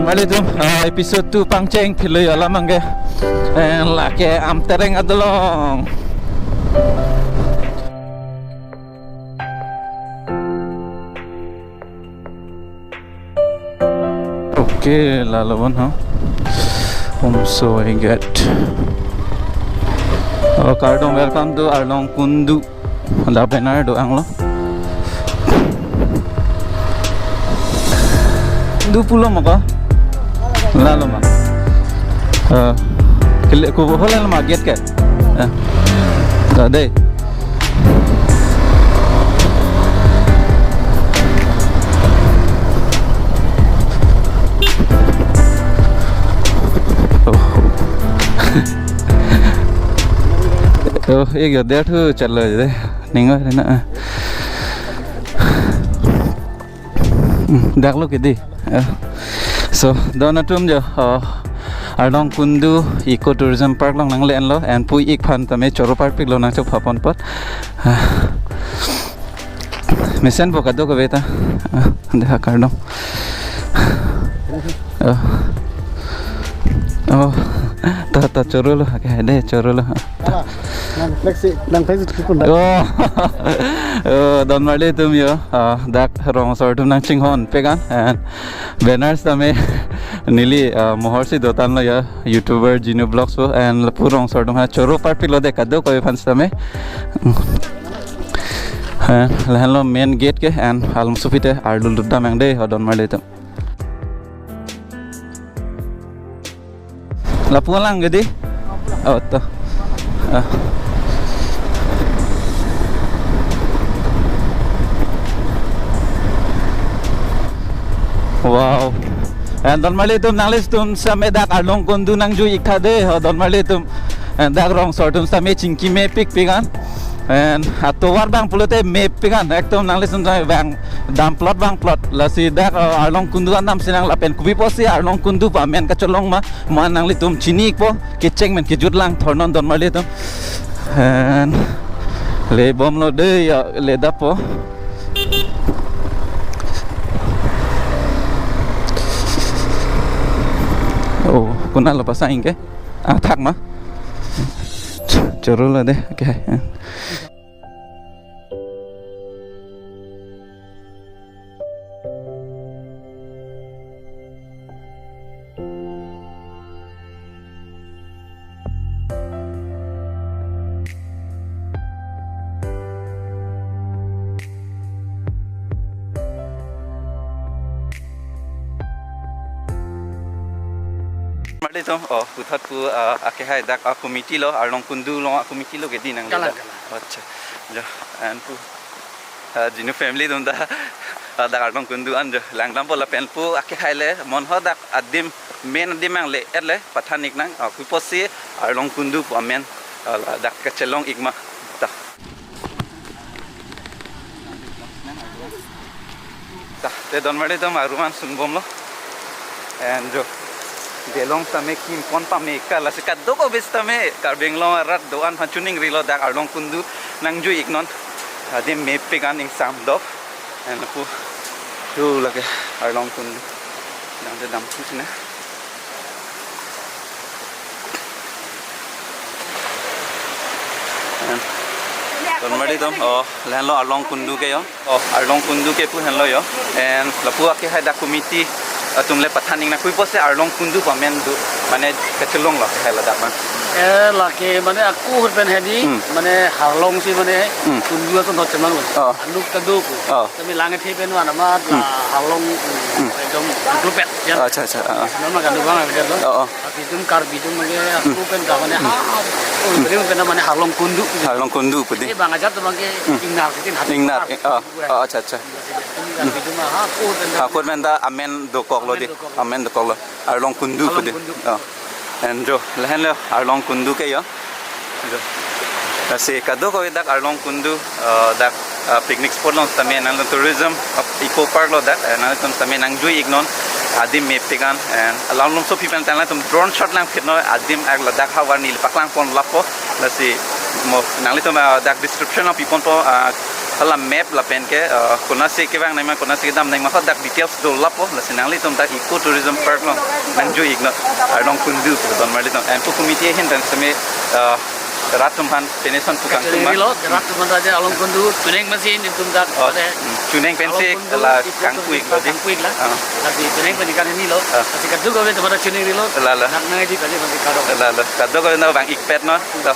Normally tu episode tu pangceng pilih alam angge laki am tereng adolong. Okay, lalawan ha. So I get. Oh, Kardong, welcome to ARLONG KUNDU. Ada benar do Anglong. Du pulau maka. Lalu mak. Ku holan mak get ke? Tak ada. Oh, ये क्या देख तो चल रहा है नहीं हो रहा ना देख लो किधी so doon na tum jo ARLONG KUNDU Eco Tourism Park long nang len lo and pui ik phan tame choro park pik lo nang chok phapon pot mesen bo kado ko beta dekha Kardong oh ta choro lo ke de choro lo don mali tum yo dak rong sor tum nang chinghon pegan and banners tame nili mohor si dotan lo ya youtuber Gino Vlogs po and lapu rong sor tum ha choro park lo de kado ko fans tame lahan lo main gate ke and alum supite ardul dudda mang de don mali tum lapu lang gede oh to wow and don mali tum nanglis tum same dak ARLONG KUNDU nang ju ikha de don mali tum and dak rong sor tum same chingki me pik pigan and atowar bang pulote me pigan ektom nanglis tum bang dam plot bang plot lasi dak ARLONG KUNDU andam sinang lapen kubi posi ARLONG KUNDU pa men ka cholong ma nangli tum chini po kecheng men ki jutlang thornon don mali tum and le bom lo de ya le dapo oh kuna lo pasain ke thak ma choro la de okay Mali tom kuthat pu ake hai dak committee lo ARLONG KUNDU lo committee lo gedi nang la acha jo and pu Gino family dum da dak ARLONG KUNDU an jo langlam pola pen pu ake hai le mon ho dak adim main adim ang le et le pathanik nang ku posi ARLONG KUNDU pu amen dak ka chelong igma ta te don mali tom aruman sunbom lo and jo delong tame kim kon pame kala sikat do ko bis tame Karbi rat doan panchuning rilo dak ARLONG KUNDU nang ju ignon adim me pegan ing sam do and pu tu lage ARLONG KUNDU nang de dam tu sine don mari dom lan lo ARLONG KUNDU ke yo ARLONG KUNDU ke pu han lo yo and lapu ake hai da committee tumle pathaning na kui pose ARLONG KUNDU pamen du mane kachelong lo hai la daman laki mane aku hurpen hedi mane harlong si mane kundu to no chemang anuk tadu ku kami langat hi penu anama harlong dom dupet ya acha nama kan du bang ada to tapi tum Karbi tum mane aku pen ka mane beri pen mane ARLONG KUNDU pudi bang aja to mangke ingnar kitin ingnar acha aku menda amen dokok lo di amen dokok lo ARLONG KUNDU pudi and jo lahan lo ARLONG KUNDU ke yo si kado ko dak ARLONG KUNDU dak picnic spot lo tame nang tourism eco park lo dak nang tame nang jui ignon adim me pegan and along so people tan tum drone shot lang phitno adim ag la dak hawar nil paklang pon lapo la si mo nang li tum dak description of people po hala map la pen ke kona se ke bang nai ma kona se dam nai ma khodak details do lap po la sinang li tom ta eco tourism park no nang ju igno Arlong Kundu don mar li tom and pu committee hin dan same ratum han peneson tu kang tum lo ratum han raja Arlong Kundu tuning mesin itu dak tuning pensik la kang kuik lo kang kuik lah tapi tuning penikan ini lo kasi kaddu ko be tamara tuning lo la nak ngai di kali masih kado la kaddo ko na bang ikpet no to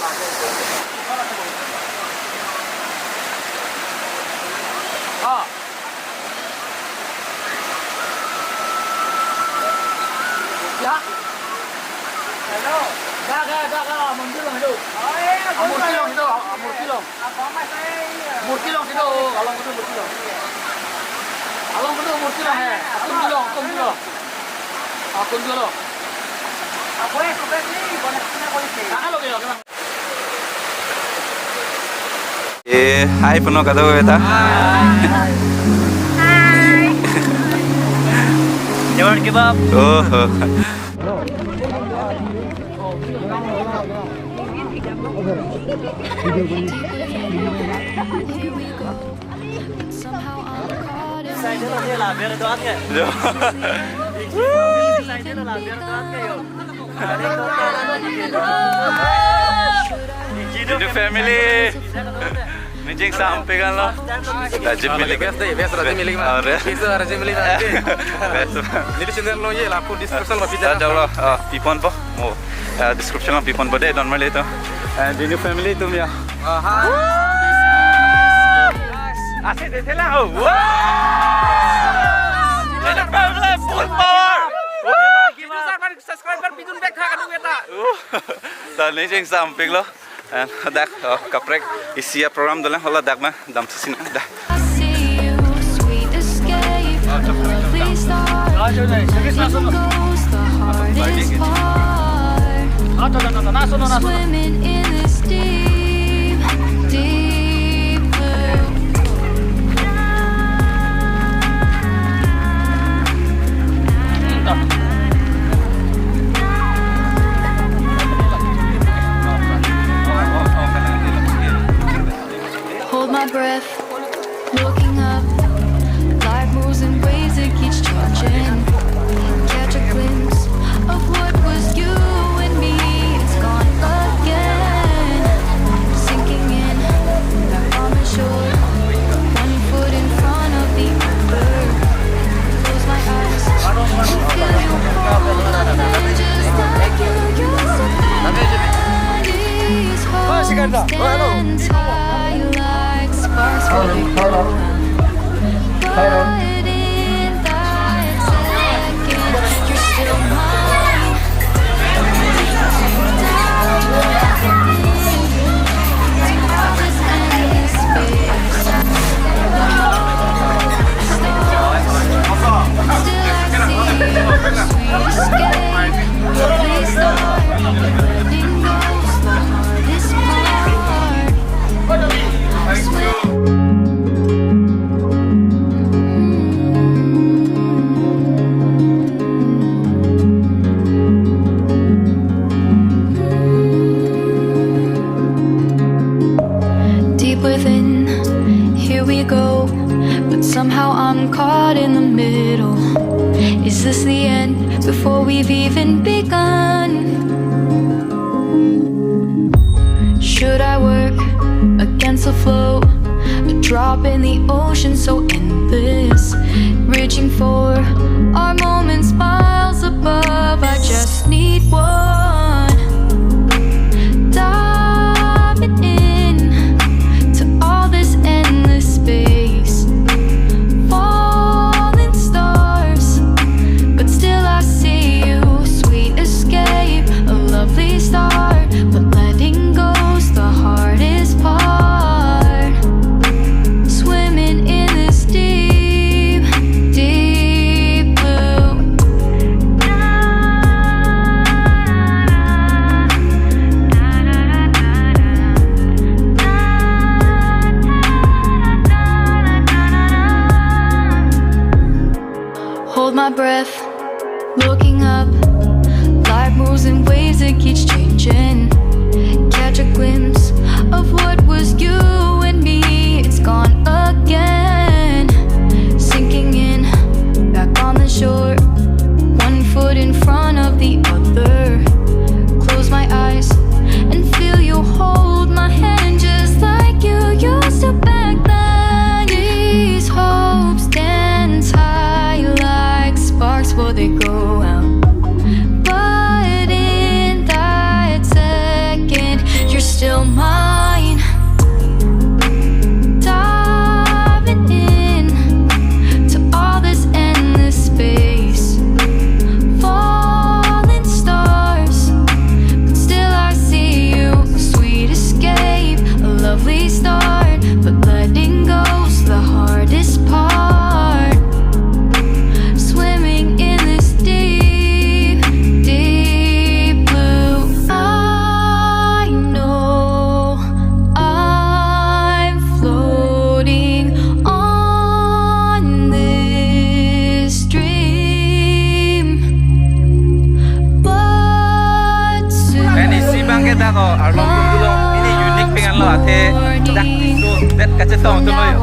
ya hello dah munculong itu munculong itu munculong itu Arlong Kundu munculong Arlong Kundu munculong hai munculong Kundu apa ya sebenarnya ni boneknya polisi kalau ke lo hai puno kado beta hai jangan kebab oh Saya dulu dia lah biar doat ke. Saya dulu lah biar doat ke yo. Hidup family. Mijing sampai kan lo. Rajin milik kan? Biasa rajin milik mah. Biasa rajin milik mah. Jadi channel lo ye lah, aku description mah video. Jauh lo, pipon po. Mo description lo pipon bode normal itu. And the new family tu ya. Asyik deh lah. Wow. Ada family full power. Subscribe kan bidun back ha kan beta. Tadi mijing sampai lo. And dak kaprek isi program dolan hola dak ma dam sisin dah. Hold my breath, looking up. Life moves in ways that keeps changing. Catch a glimpse of what was you and me. It's gone again. Sinking in, that arm and shore. One foot in front of the other. Close my eyes and feel you falling just like you used to be. These hopes stand high like sparks falling. But in that second, you're still mine. All this endless space. Still I see your sweet escape. Lovely start, letting go's the hardest part. I swear. Deep within, here we go. But somehow I'm caught in the middle. Is this the end before we've even begun? Should I work against the flow? A drop in the ocean so endless. Reaching for our moments miles above. I just need one. Diving in to all this endless space. Falling stars, but still I see you. Sweet escape, a lovely start, but letting go's the hardest part. Swimming in this deep, deep blue. Hold my breath, looking up. Life moves in ways that keeps changing. Catch a glimpse of what was you and me. It's gone up. Arlong Kundu lo ini unik pengen lo ate dak itu dat kaca tong tu lo yo.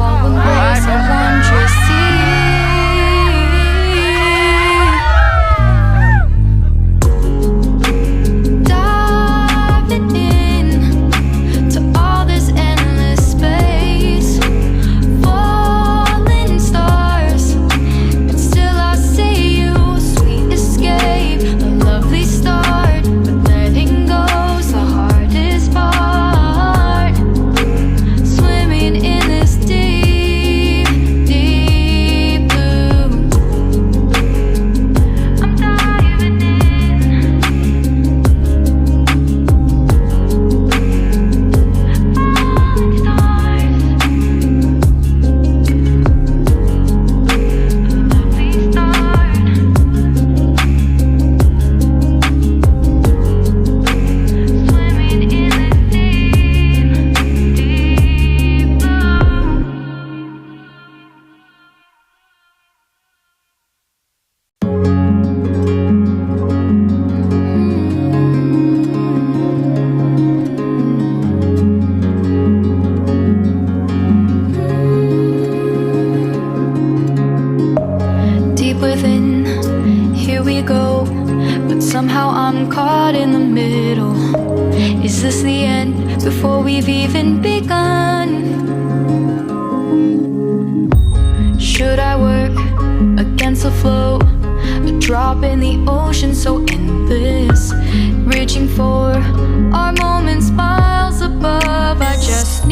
Somehow I'm caught in the middle. Is this the end before we've even begun? Should I work against the flow? A drop in the ocean so endless, reaching for our moments miles above. I just